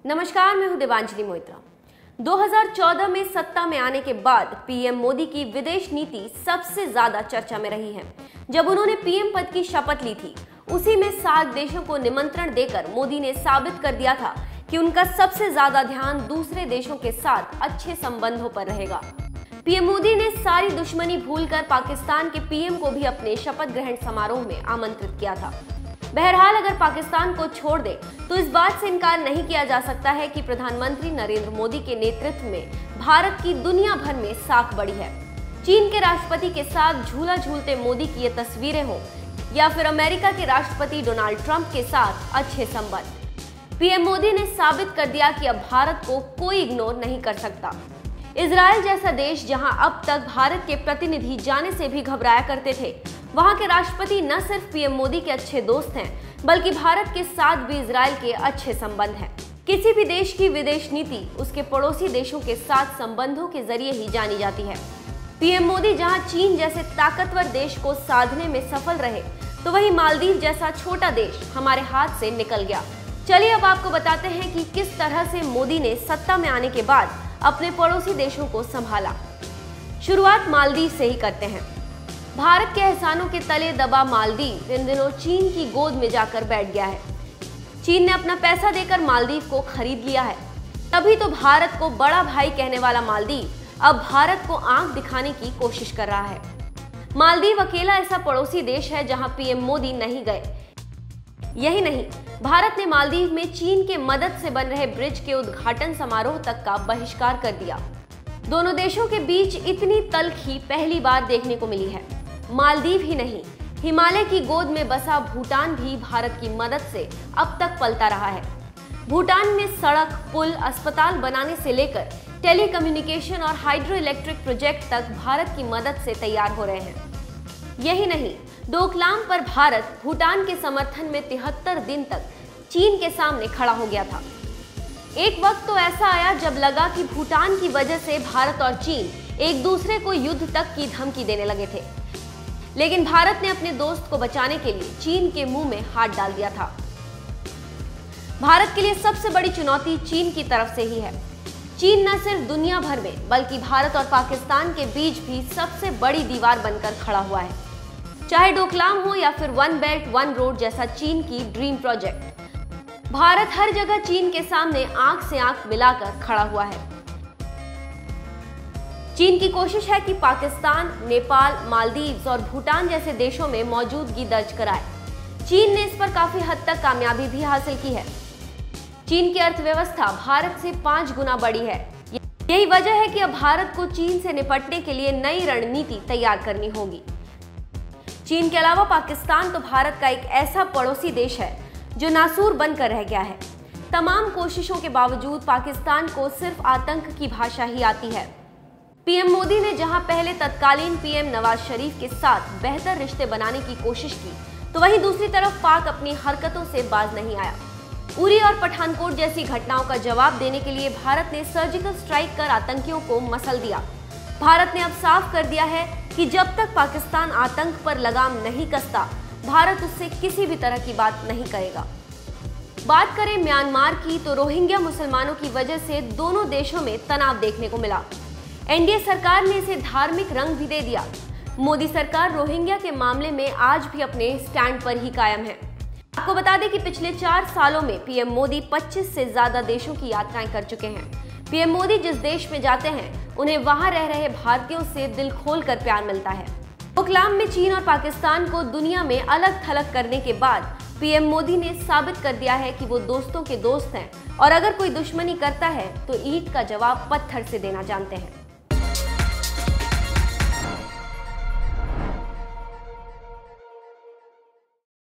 नमस्कार, मैं हूं देवांजलि मोहित्रा। 2014 में सत्ता में आने के बाद पीएम मोदी की विदेश नीति सबसे ज्यादा चर्चा में रही है। जब उन्होंने पीएम पद की शपथ ली थी, उसी में सार्क देशों को निमंत्रण देकर मोदी ने साबित कर दिया था कि उनका सबसे ज्यादा ध्यान दूसरे देशों के साथ अच्छे संबंधों पर रहेगा। पीएम मोदी ने सारी दुश्मनी भूलकर पाकिस्तान के पीएम को भी अपने शपथ ग्रहण समारोह में आमंत्रित किया था। बहरहाल, अगर पाकिस्तान को छोड़ दे तो इस बात से इनकार नहीं किया जा सकता है कि प्रधानमंत्री नरेंद्र मोदी के नेतृत्व में भारत की दुनिया भर में साख बढ़ी है। चीन के राष्ट्रपति के साथ झूला झूलते मोदी की ये तस्वीरें हों या फिर अमेरिका के राष्ट्रपति डोनाल्ड ट्रंप के साथ अच्छे संबंध, पीएम मोदी ने साबित कर दिया कि अब भारत को कोई इग्नोर नहीं कर सकता। इजराइल जैसा देश, जहां अब तक भारत के प्रतिनिधि जाने से भी घबराया करते थे, वहां के राष्ट्रपति न सिर्फ पीएम मोदी के अच्छे दोस्त हैं, बल्कि भारत के साथ भी इजराइल के अच्छे संबंध हैं। किसी भी देश की विदेश नीति उसके पड़ोसी देशों के साथ संबंधों के जरिए ही जानी जाती है। पीएम मोदी जहां चीन जैसे ताकतवर देश को साधने में सफल रहे, तो वहीं मालदीव जैसा छोटा देश हमारे हाथ से निकल गया। चलिए अब आपको बताते हैं कि किस तरह से मोदी ने सत्ता में आने के बाद अपने पड़ोसी देशों को संभाला। शुरुआत मालदीव से ही करते हैं। भारत के एहसानों के तले दबा मालदीव इन दिनों चीन की गोद में जाकर बैठ गया है। चीन ने अपना पैसा देकर मालदीव को खरीद लिया है। तभी तो भारत को बड़ा भाई कहने वाला मालदीव अब भारत को आंख दिखाने की कोशिश कर रहा है। मालदीव अकेला ऐसा पड़ोसी देश है जहां पीएम मोदी नहीं गए। यही नहीं, भारत ने मालदीव में चीन के मदद से बन रहे ब्रिज के उद्घाटन समारोह तक का बहिष्कार कर दिया। दोनों देशों के बीच इतनी तल्खी पहली बार देखने को मिली है। मालदीव ही नहीं, हिमालय की गोद में बसा भूटान भी भारत की मदद से अब तक पलता रहा है। भूटान में सड़क, पुल, अस्पताल बनाने से लेकर टेलीकम्युनिकेशन और हाइड्रो इलेक्ट्रिक प्रोजेक्ट तक भारत की मदद से तैयार हो रहे हैं। यही नहीं, डोकलाम पर भारत भूटान के समर्थन में 73 दिन तक चीन के सामने खड़ा हो गया था। एक वक्त तो ऐसा आया जब लगा कि भूटान की वजह से भारत और चीन एक दूसरे को युद्ध तक की धमकी देने लगे थे, लेकिन भारत ने अपने दोस्त को बचाने के लिए चीन के मुंह में हाथ डाल दिया था। भारत के लिए सबसे बड़ी चुनौती चीन की तरफ से ही है। चीन न सिर्फ दुनिया भर में बल्कि भारत और पाकिस्तान के बीच भी सबसे बड़ी दीवार बनकर खड़ा हुआ है। चाहे डोकलाम हो या फिर वन बेल्ट वन रोड जैसा चीन की ड्रीम प्रोजेक्ट, भारत हर जगह चीन के सामने आंख से आंख मिलाकर खड़ा हुआ है। चीन की कोशिश है कि पाकिस्तान, नेपाल, मालदीव्स और भूटान जैसे देशों में मौजूदगी दर्ज कराए। चीन ने इस पर काफी हद तक कामयाबी भी हासिल की है। चीन की अर्थव्यवस्था भारत से 5 गुना बड़ी है। यही वजह है कि अब भारत को चीन से निपटने के लिए नई रणनीति तैयार करनी होगी। चीन के अलावा पाकिस्तान तो भारत का एक ऐसा पड़ोसी देश है जो नासूर बनकर रह गया है। तमाम कोशिशों के बावजूद पाकिस्तान को सिर्फ आतंक की भाषा ही आती है। पीएम मोदी ने जहां पहले तत्कालीन पीएम नवाज शरीफ के साथ बेहतर रिश्ते बनाने की कोशिश की, तो वहीं दूसरी तरफ पाक अपनी हरकतों से बाज नहीं आया। उरी और पठानकोट जैसी घटनाओं का जवाब देने के लिए भारत ने सर्जिकल स्ट्राइक कर आतंकियों को मसल दिया। भारत ने अब साफ कर दिया है कि जब तक पाकिस्तान आतंक पर लगाम नहीं कसता, भारत उससे किसी भी तरह की बात नहीं करेगा। बात करें म्यांमार की, तो रोहिंग्या मुसलमानों की वजह से दोनों देशों में तनाव देखने को मिला। एनडीए सरकार ने इसे धार्मिक रंग भी दे दिया। मोदी सरकार रोहिंग्या के मामले में आज भी अपने स्टैंड पर ही कायम है। आपको बता दें कि पिछले 4 सालों में पीएम मोदी 25 से ज्यादा देशों की यात्राएं कर चुके हैं। पीएम मोदी जिस देश में जाते हैं, उन्हें वहां रह रहे भारतीयों से दिल खोलकर प्यार मिलता है। डोकलाम में चीन और पाकिस्तान को दुनिया में अलग थलग करने के बाद पीएम मोदी ने साबित कर दिया है कि वो दोस्तों के दोस्त हैं और अगर कोई दुश्मनी करता है तो ईंट का जवाब पत्थर से देना जानते हैं।